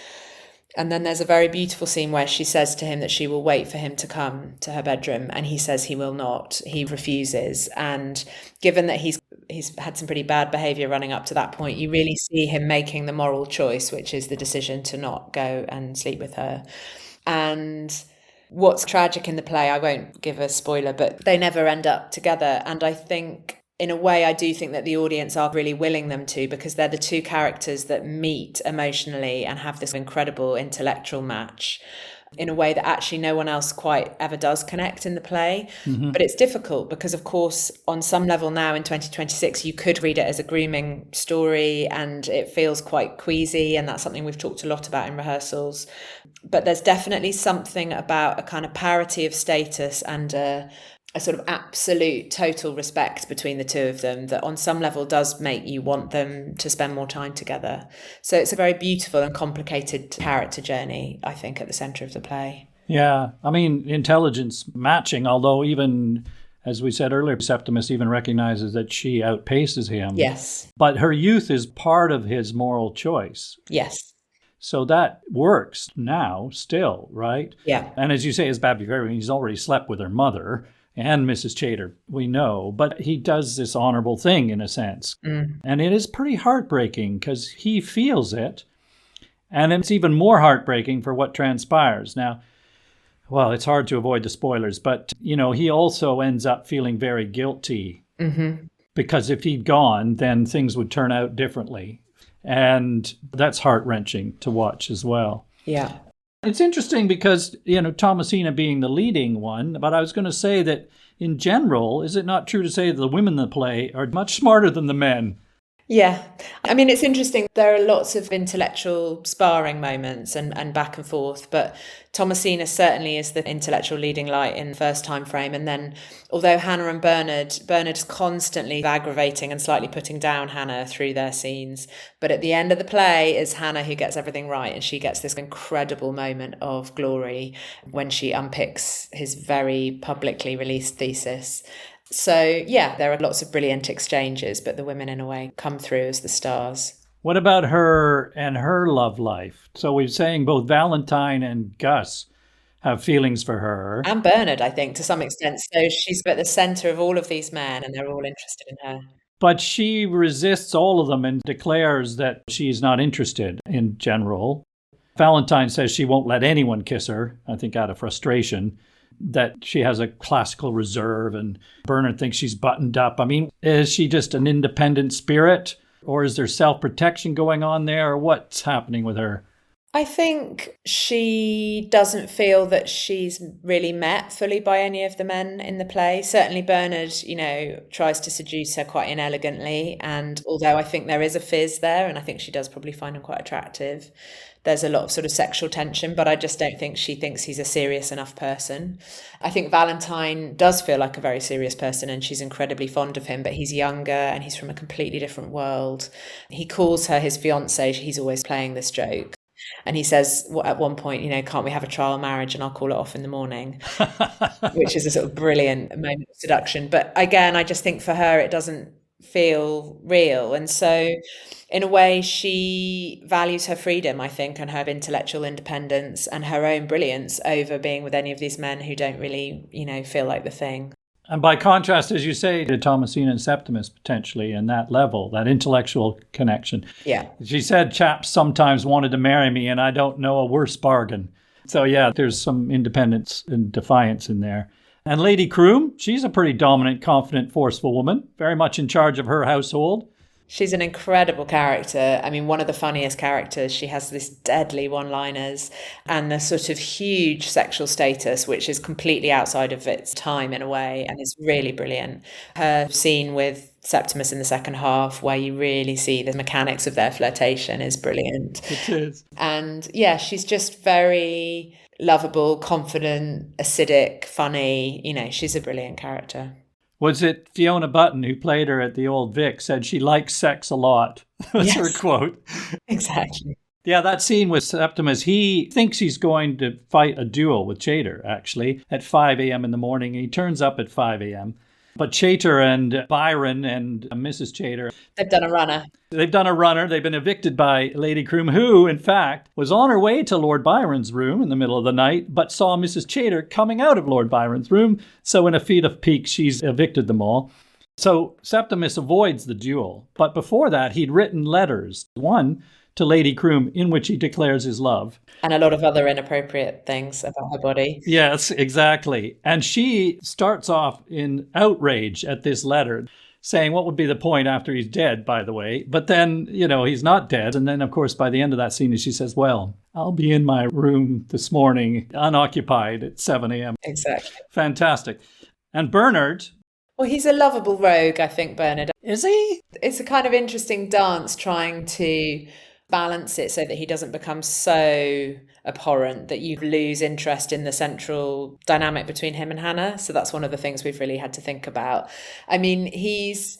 And then there's a very beautiful scene where she says to him that she will wait for him to come to her bedroom. And he says he will not. He refuses. And given that he's had some pretty bad behaviour running up to that point, you really see him making the moral choice, which is the decision to not go and sleep with her. And what's tragic in the play, I won't give a spoiler, but they never end up together. And I think, in a way, I do think that the audience are really willing them to, because they're the two characters that meet emotionally and have this incredible intellectual match in a way that actually no one else quite ever does connect in the play. Mm-hmm. But it's difficult because, of course, on some level now in 2026, you could read it as a grooming story and it feels quite queasy. And that's something we've talked a lot about in rehearsals. But there's definitely something about a kind of parity of status and a sort of absolute total respect between the two of them that on some level does make you want them to spend more time together. So it's a very beautiful and complicated character journey, I think, at the centre of the play. Yeah, I mean, intelligence matching, although even, as we said earlier, Septimus even recognizes that she outpaces him. Yes. But her youth is part of his moral choice. Yes. So that works now still, right? Yeah. And as you say, as Babby Fairbairn, he's already slept with her mother and Mrs. Chater, we know, but he does this honorable thing in a sense. Mm. And it is pretty heartbreaking because he feels it. And it's even more heartbreaking for what transpires. Now, well, it's hard to avoid the spoilers, but, he also ends up feeling very guilty. Mm-hmm. Because if he'd gone, then things would turn out differently. And that's heart-wrenching to watch as well. Yeah. It's interesting because, Thomasina being the leading one, but I was going to say that in general, is it not true to say that the women in the play are much smarter than the men? Yeah. I mean, it's interesting. There are lots of intellectual sparring moments and back and forth, but Thomasina certainly is the intellectual leading light in the first time frame. And then, although Hannah and Bernard's constantly aggravating and slightly putting down Hannah through their scenes. But at the end of the play is Hannah who gets everything right. And she gets this incredible moment of glory when she unpicks his very publicly released thesis. So, yeah, there are lots of brilliant exchanges, but the women, in a way, come through as the stars. What about her and her love life? So we're saying both Valentine and Gus have feelings for her. And Bernard, I think, to some extent. So she's at the centre of all of these men, and they're all interested in her. But she resists all of them and declares that she's not interested in general. Valentine says she won't let anyone kiss her, I think out of frustration, that she has a classical reserve, and Bernard thinks she's buttoned up. I mean, is she just an independent spirit, or is there self-protection going on there, or what's happening with her? I think she doesn't feel that she's really met fully by any of the men in the play. Certainly Bernard, tries to seduce her quite inelegantly. And although I think there is a fizz there, and I think she does probably find him quite attractive, there's a lot of sort of sexual tension, but I just don't think she thinks he's a serious enough person. I think Valentine does feel like a very serious person and she's incredibly fond of him, but he's younger and he's from a completely different world. He calls her his fiancée. He's always playing this joke. And he says at one point, can't we have a trial marriage and I'll call it off in the morning, which is a sort of brilliant moment of seduction. But again, I just think for her, it doesn't feel real. And so in a way, she values her freedom, I think, and her intellectual independence and her own brilliance over being with any of these men who don't really, feel like the thing. And by contrast, as you say, to Thomasina and Septimus, potentially, in that level, that intellectual connection. Yeah. She said, chaps sometimes wanted to marry me, and I don't know a worse bargain. So, yeah, there's some independence and defiance in there. And Lady Croom, she's a pretty dominant, confident, forceful woman, very much in charge of her household. She's an incredible character. I mean, one of the funniest characters. She has this deadly one-liners and the sort of huge sexual status, which is completely outside of its time in a way, and is really brilliant. Her scene with Septimus in the second half, where you really see the mechanics of their flirtation, is brilliant. It is. And yeah, she's just very lovable, confident, acidic, funny. You know, she's a brilliant character. Was it Fiona Button who played her at the Old Vic said she likes sex a lot? That's her quote. Exactly. Yeah, that scene with Septimus, he thinks he's going to fight a duel with Chater, actually, at 5 a.m. in the morning. He turns up at 5 a.m. But Chater and Byron and Mrs. Chater, they've done a runner. They've done a runner. They've been evicted by Lady Croom, who, in fact, was on her way to Lord Byron's room in the middle of the night, but saw Mrs. Chater coming out of Lord Byron's room. So in a feat of pique, she's evicted them all. So Septimus avoids the duel. But before that, he'd written letters. One to Lady Croom in which he declares his love. And a lot of other inappropriate things about her body. Yes, exactly. And she starts off in outrage at this letter, saying what would be the point after he's dead, by the way. But then, he's not dead. And then, of course, by the end of that scene, she says, well, I'll be in my room this morning, unoccupied at 7 a.m. Exactly. Fantastic. And Bernard... Well, he's a lovable rogue, I think, Bernard. Is he? It's a kind of interesting dance trying to balance it so that he doesn't become so abhorrent that you lose interest in the central dynamic between him and Hannah. So that's one of the things we've really had to think about. I mean, he's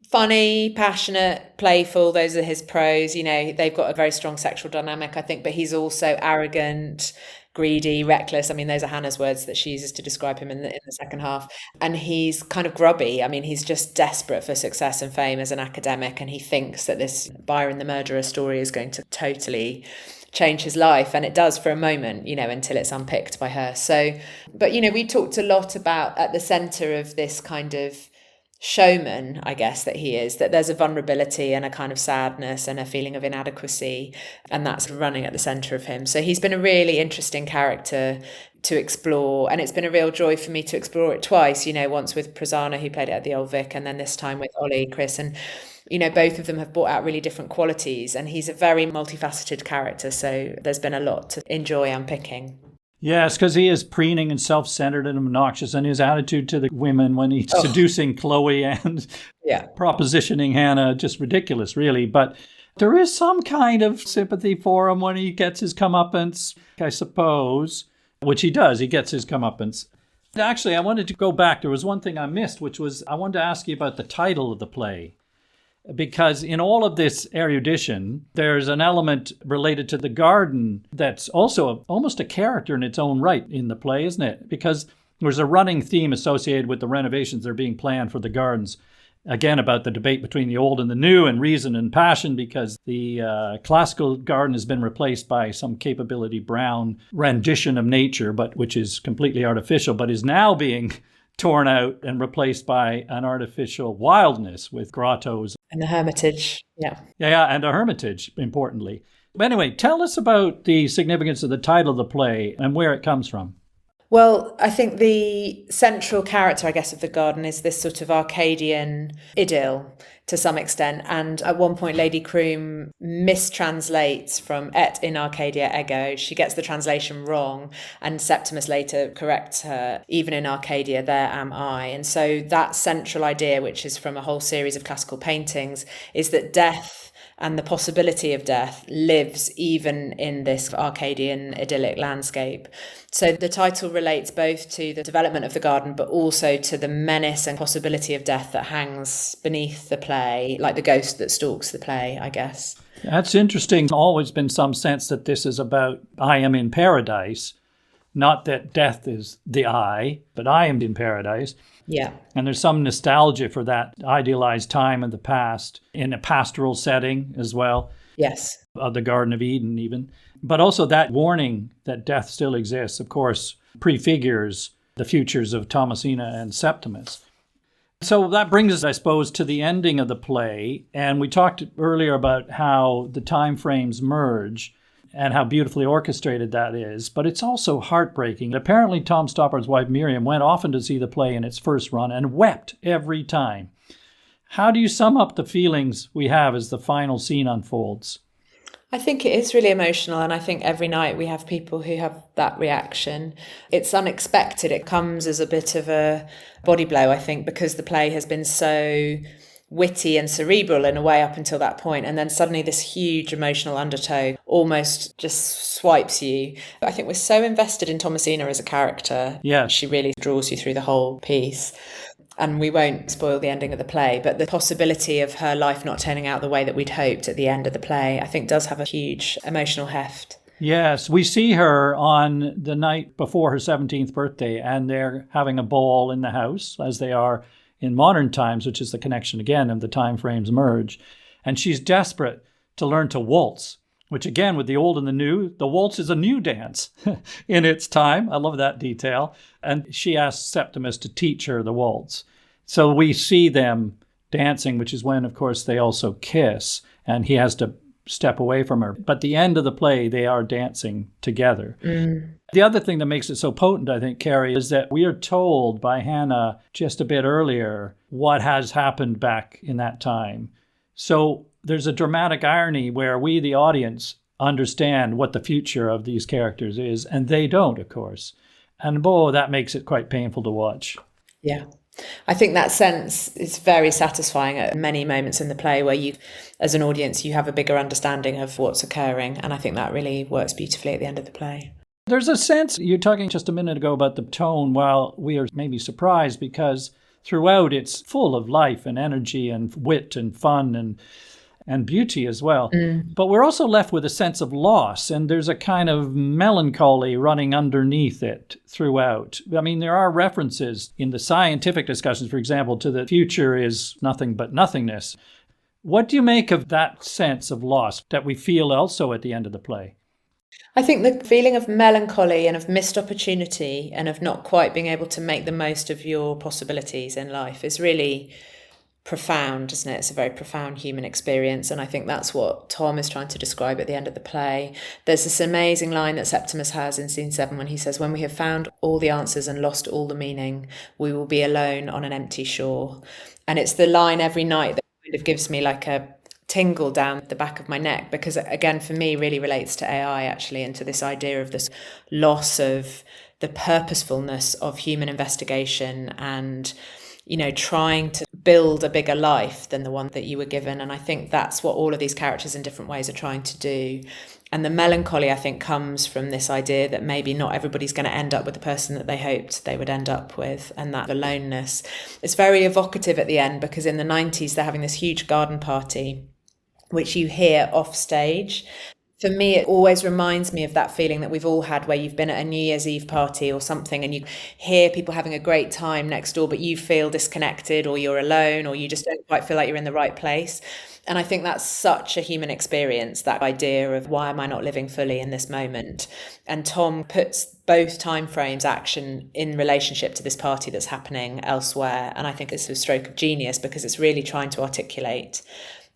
funny, passionate, playful. Those are his pros. They've got a very strong sexual dynamic, I think, but he's also arrogant, greedy, reckless. I mean, those are Hannah's words that she uses to describe him in the second half. And he's kind of grubby. I mean, he's just desperate for success and fame as an academic. And he thinks that this Byron the murderer story is going to totally change his life. And it does for a moment, until it's unpicked by her. So, but, we talked a lot about at the center of this kind of showman, I guess, that he is, that there's a vulnerability and a kind of sadness and a feeling of inadequacy, and that's running at the center of him. So he's been a really interesting character to explore, and it's been a real joy for me to explore it twice, once with Prasanna, who played it at the Old Vic, and then this time with Ollie, Chris, and both of them have brought out really different qualities, and he's a very multifaceted character, so there's been a lot to enjoy unpicking. Yes, because he is preening and self-centered and obnoxious, and his attitude to the women when he's seducing Chloe and propositioning Hannah, just ridiculous, really. But there is some kind of sympathy for him when he gets his comeuppance, I suppose, which he does. He gets his comeuppance. Actually, I wanted to go back. There was one thing I missed, which was I wanted to ask you about the title of the play. Because in all of this erudition, there's an element related to the garden that's also almost a character in its own right in the play, isn't it? Because there's a running theme associated with the renovations that are being planned for the gardens. Again, about the debate between the old and the new and reason and passion, because the classical garden has been replaced by some capability brown rendition of nature, but which is completely artificial, but is now being torn out and replaced by an artificial wildness with grottos. And the hermitage, yeah. Yeah, and a hermitage, importantly. But anyway, tell us about the significance of the title of the play and where it comes from. Well, I think the central character, I guess, of the garden is this sort of Arcadian idyll to some extent. And at one point, Lady Croom mistranslates from et in Arcadia ego. She gets the translation wrong. And Septimus later corrects her, even in Arcadia, there am I. And so that central idea, which is from a whole series of classical paintings, is that death and the possibility of death lives even in this Arcadian idyllic landscape. So the title relates both to the development of the garden, but also to the menace and possibility of death that hangs beneath the play, like the ghost that stalks the play, I guess. That's interesting. There's always been some sense that this is about I am in paradise, not that death is the I, but I am in paradise. Yeah. And there's some nostalgia for that idealized time in the past, in a pastoral setting as well. Yes. Of the Garden of Eden even. But also that warning that death still exists, of course, prefigures the futures of Thomasina and Septimus. So that brings us, I suppose, to the ending of the play. And we talked earlier about how the time frames merge and how beautifully orchestrated that is. But it's also heartbreaking. Apparently, Tom Stoppard's wife, Miriam, went often to see the play in its first run and wept every time. How do you sum up the feelings we have as the final scene unfolds? I think it is really emotional, and I think every night we have people who have that reaction. It's unexpected. It comes as a bit of a body blow, I think, because the play has been so witty and cerebral in a way up until that point, and then suddenly this huge emotional undertow almost just swipes you. I think we're so invested in Thomasina as a character. Yeah, she really draws you through the whole piece. And we won't spoil the ending of the play, but the possibility of her life not turning out the way that we'd hoped at the end of the play, I think does have a huge emotional heft. Yes, we see her on the night before her 17th birthday, and they're having a ball in the house, as they are in modern times, which is the connection again of the time frames merge. And she's desperate to learn to waltz, which again, with the old and the new, the waltz is a new dance in its time. I love that detail. And she asks Septimus to teach her the waltz. So we see them dancing, which is when, of course, they also kiss, and he has to step away from her. But the end of the play, they are dancing together. The other thing that makes it so potent, I think, Carrie, is that we are told by Hannah just a bit earlier what has happened back in that time. So there's a dramatic irony where we, the audience, understand what the future of these characters is, and they don't, of course. And that makes it quite painful to watch. Yeah. I think that sense is very satisfying at many moments in the play where you, as an audience, you have a bigger understanding of what's occurring. And I think that really works beautifully at the end of the play. There's a sense, you're talking just a minute ago about the tone, while we are maybe surprised because throughout it's full of life and energy and wit and fun and beauty as well. But we're also left with a sense of loss, and there's a kind of melancholy running underneath it throughout. I mean, there are references in the scientific discussions, for example, to the future is nothing but nothingness. What do you make of that sense of loss that we feel also at the end of the play? I think the feeling of melancholy and of missed opportunity and of not quite being able to make the most of your possibilities in life is really profound, isn't it? It's a very profound human experience, and I think that's what Tom is trying to describe at the end of the play. There's this amazing line that Septimus has in scene 7 when he says, "When we have found all the answers and lost all the meaning, we will be alone on an empty shore." And it's the line every night that kind of gives me like a tingle down the back of my neck, because again, for me, really relates to AI actually, and to this idea of this loss of the purposefulness of human investigation and, you know, trying to build a bigger life than the one that you were given. And I think that's what all of these characters in different ways are trying to do. And the melancholy, I think, comes from this idea that maybe not everybody's going to end up with the person that they hoped they would end up with, and that aloneness. It's very evocative at the end, because in the 90s, they're having this huge garden party, which you hear off stage. For me, it always reminds me of that feeling that we've all had where you've been at a New Year's Eve party or something and you hear people having a great time next door, but you feel disconnected, or you're alone, or you just don't quite feel like you're in the right place. And I think that's such a human experience, that idea of why am I not living fully in this moment? And Tom puts both time frames, action, in relationship to this party that's happening elsewhere. And I think it's a stroke of genius, because it's really trying to articulate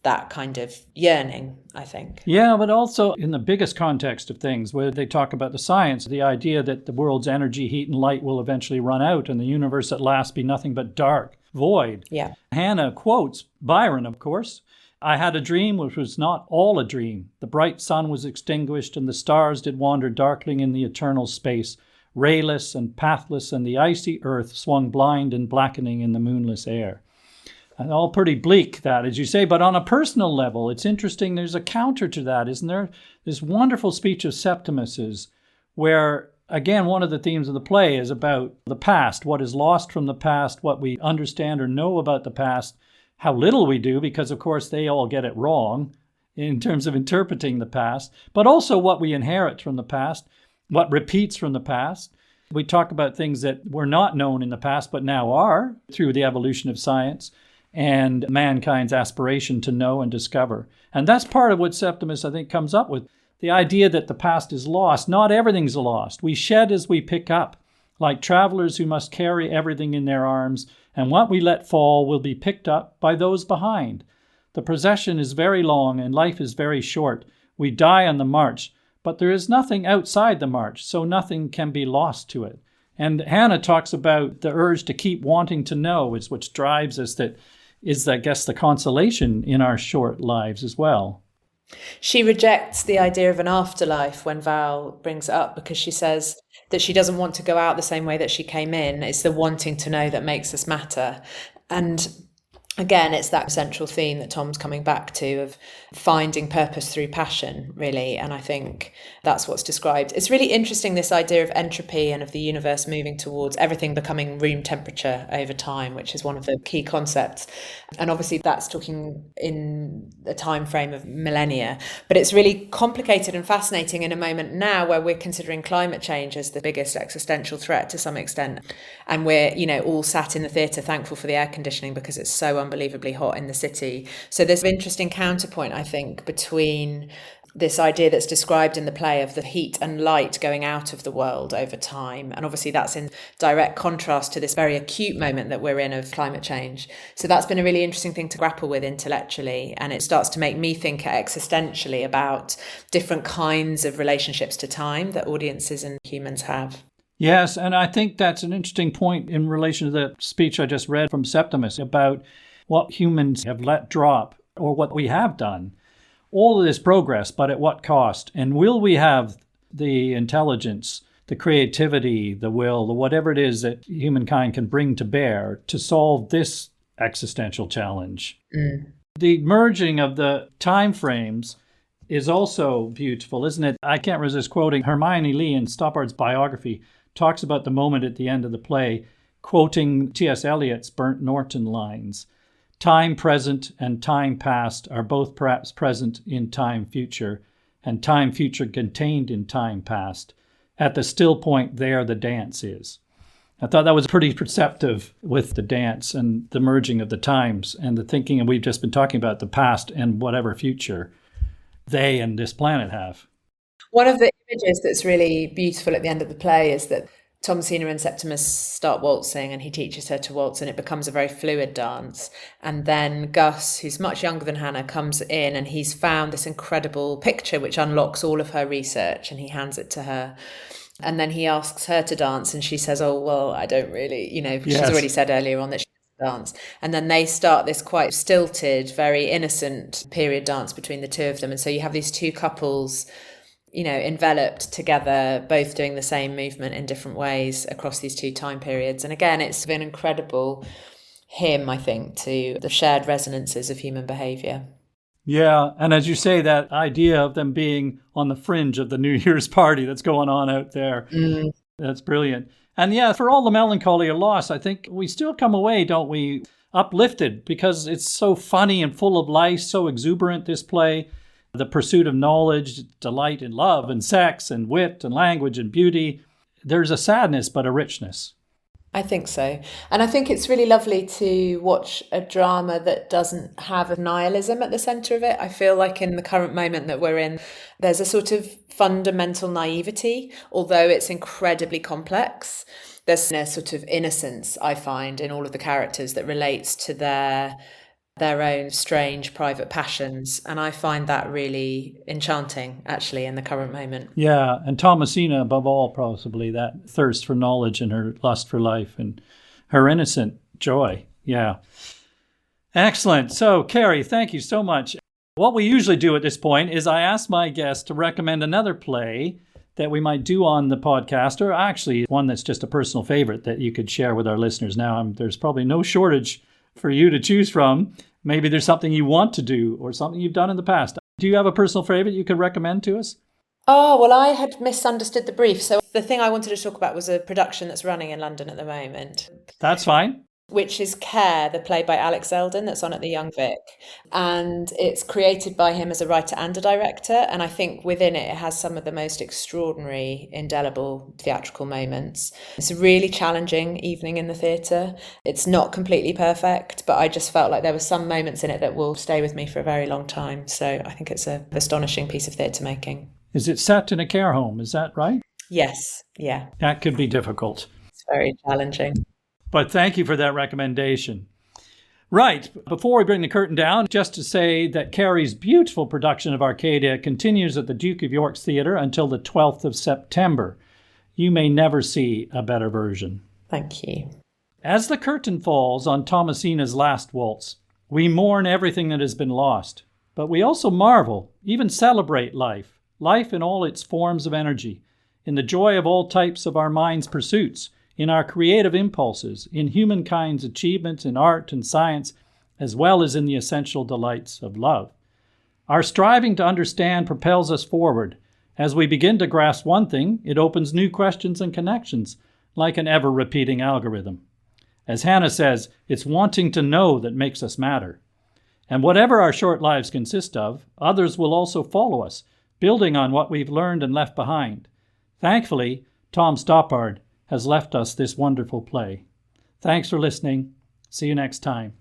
that kind of yearning, I think. Yeah, but also in the biggest context of things, where they talk about the science, the idea that the world's energy, heat, and light will eventually run out and the universe at last be nothing but dark, void. Yeah. Hannah quotes Byron, of course. "I had a dream which was not all a dream. The bright sun was extinguished and the stars did wander darkling in the eternal space, rayless and pathless, and the icy earth swung blind and blackening in the moonless air." And all pretty bleak, that, as you say, but on a personal level, it's interesting. There's a counter to that, isn't there? This wonderful speech of Septimus's, where, again, one of the themes of the play is about the past, what is lost from the past, what we understand or know about the past, how little we do, because, of course, they all get it wrong in terms of interpreting the past, but also what we inherit from the past, what repeats from the past. We talk about things that were not known in the past, but now are through the evolution of science and mankind's aspiration to know and discover. And that's part of what Septimus, I think, comes up with. The idea that the past is lost. Not everything's lost. We shed as we pick up, like travelers who must carry everything in their arms, and what we let fall will be picked up by those behind. The procession is very long and life is very short. We die on the march, but there is nothing outside the march, so nothing can be lost to it. And Hannah talks about the urge to keep wanting to know is what drives us, that is, I guess, the consolation in our short lives as well. She rejects the idea of an afterlife when Val brings it up, because she says that she doesn't want to go out the same way that she came in. It's the wanting to know that makes us matter. And again, it's that central theme that Tom's coming back to, of finding purpose through passion, really. And I think that's what's described. It's really interesting, this idea of entropy and of the universe moving towards everything becoming room temperature over time, which is one of the key concepts. And obviously that's talking in a time frame of millennia. But it's really complicated and fascinating in a moment now where we're considering climate change as the biggest existential threat to some extent. And we're, all sat in the theatre thankful for the air conditioning because it's so unbelievably hot in the city. So there's an interesting counterpoint, I think, between this idea that's described in the play of the heat and light going out of the world over time. And obviously that's in direct contrast to this very acute moment that we're in of climate change. So that's been a really interesting thing to grapple with intellectually. And it starts to make me think existentially about different kinds of relationships to time that audiences and humans have. Yes, and I think that's an interesting point in relation to the speech I just read from Septimus about what humans have let drop or what we have done. All of this progress, but at what cost? And will we have the intelligence, the creativity, the will, the whatever it is that humankind can bring to bear to solve this existential challenge? The merging of the time frames is also beautiful, isn't it? I can't resist quoting Hermione Lee in Stoppard's biography, talks about the moment at the end of the play, quoting T.S. Eliot's Burnt Norton lines. Time present and time past are both perhaps present in time future, and time future contained in time past. At the still point there the dance is. I thought that was pretty perceptive with the dance and the merging of the times and the thinking, and we've just been talking about the past and whatever future they and this planet have. One of the images that's really beautiful at the end of the play is that Thomasina and Septimus start waltzing and he teaches her to waltz and it becomes a very fluid dance. And then Gus, who's much younger than Hannah, comes in and he's found this incredible picture which unlocks all of her research and he hands it to her. And then he asks her to dance and she says, oh, well, I don't really, she's already said earlier on that she doesn't dance. And then they start this quite stilted, very innocent period dance between the two of them. And so you have these two couples enveloped together, both doing the same movement in different ways across these two time periods. And again, it's been an incredible hymn, I think, to the shared resonances of human behaviour. Yeah, and as you say, that idea of them being on the fringe of the New Year's party that's going on out there, that's brilliant. And yeah, for all the melancholy or loss, I think we still come away, don't we, uplifted, because it's so funny and full of life, so exuberant, this play. The pursuit of knowledge, delight in love and sex and wit and language and beauty. There's a sadness, but a richness. I think so. And I think it's really lovely to watch a drama that doesn't have a nihilism at the centre of it. I feel like in the current moment that we're in, there's a sort of fundamental naivety, although it's incredibly complex. There's a sort of innocence, I find, in all of the characters that relates to their own strange private passions. And I find that really enchanting, actually, in the current moment. Yeah, and Thomasina, above all, possibly, that thirst for knowledge and her lust for life and her innocent joy. Yeah. Excellent. So, Carrie, thank you so much. What we usually do at this point is I ask my guests to recommend another play that we might do on the podcast, or actually one that's just a personal favorite that you could share with our listeners. Now, there's probably no shortage for you to choose from. Maybe there's something you want to do or something you've done in the past. Do you have a personal favorite you could recommend to us? Oh, well, I had misunderstood the brief. So the thing I wanted to talk about was a production that's running in London at the moment. That's fine. Which is Care, the play by Alex Eldon that's on at the Young Vic. And it's created by him as a writer and a director. And I think within it, it has some of the most extraordinary, indelible theatrical moments. It's a really challenging evening in the theatre. It's not completely perfect, but I just felt like there were some moments in it that will stay with me for a very long time. So I think it's an astonishing piece of theatre making. Is it set in a care home? Is that right? Yes. Yeah. That could be difficult. It's very challenging. But thank you for that recommendation. Right, before we bring the curtain down, just to say that Carrie's beautiful production of Arcadia continues at the Duke of York's Theatre until the 12th of September. You may never see a better version. Thank you. As the curtain falls on Thomasina's last waltz, We mourn everything that has been lost, but we also marvel, even celebrate life in all its forms of energy, in the joy of all types of our mind's pursuits, in our creative impulses, in humankind's achievements in art and science, as well as in the essential delights of love. Our striving to understand propels us forward. As we begin to grasp one thing, it opens new questions and connections, like an ever-repeating algorithm. As Hannah says, it's wanting to know that makes us matter. And whatever our short lives consist of, others will also follow us, building on what we've learned and left behind. Thankfully, Tom Stoppard has left us this wonderful play. Thanks for listening. See you next time.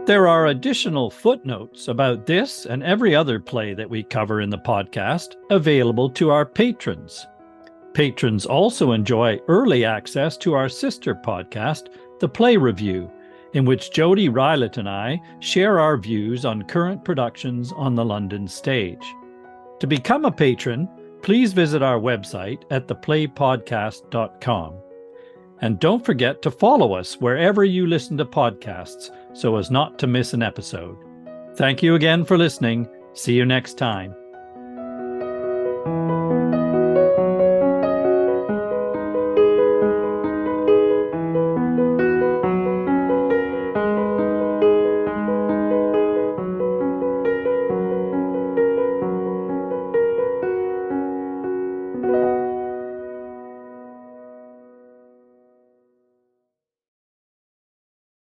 There are additional footnotes about this and every other play that we cover in the podcast available to our patrons. Patrons also enjoy early access to our sister podcast, The Play Review, in which Jody Rylett and I share our views on current productions on the London stage. To become a patron, please visit our website at theplaypodcast.com. And don't forget to follow us wherever you listen to podcasts so as not to miss an episode. Thank you again for listening. See you next time.